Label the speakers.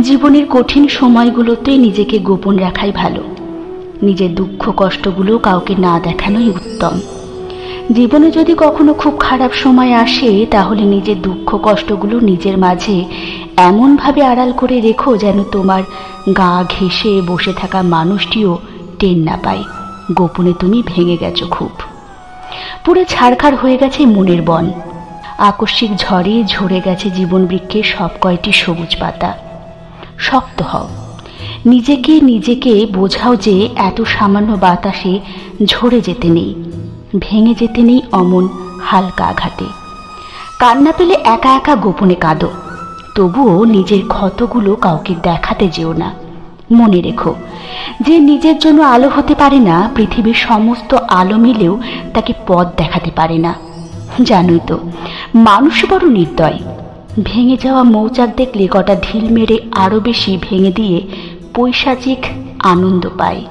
Speaker 1: জীবনের কঠিন সময়গুলোতে নিজেকে গোপন রাখাই ভালো। নিজের দুঃখ কষ্টগুলো কাউকে না দেখানোই উত্তম। জীবনে যদি কখনো খুব খারাপ সময় আসে, তাহলে নিজের দুঃখ কষ্টগুলো নিজের মাঝে এমনভাবে আড়াল করে রেখো যেন তোমার গা ঘেঁষে বসে থাকা মানুষটিও টের না পায় গোপনে তুমি ভেঙে গেছো খুব। পুরো ছারখার হয়ে গেছে মনের বন, আকস্মিক ঝড়ে ঝরে গেছে জীবন বৃক্ষের সব কয়টি সবুজ পাতা। শক্ত হও, নিজেকে বোঝাও যে এত সামান্য বাতাসে ঝরে যেতে নেই, ভেঙে যেতে নেই অমন হালকা আঘাতে। কান্না পেলে একা একা গোপনে কাঁদো, তবুও নিজের ক্ষতগুলো কাউকে দেখাতে যেও না। মনে রেখো, যে নিজের জন্য আলো হতে পারে না, পৃথিবীর সমস্ত আলো মিলেও তাকে পথ দেখাতে পারে না। জানোই তো, মানুষ বড় নির্দয়। ভেঙে যাওয়া মৌচাক দেখলে কটা ঢিল মেরে আরো বেশি ভেঙে দিয়ে পৈশাচিক আনন্দ পায়।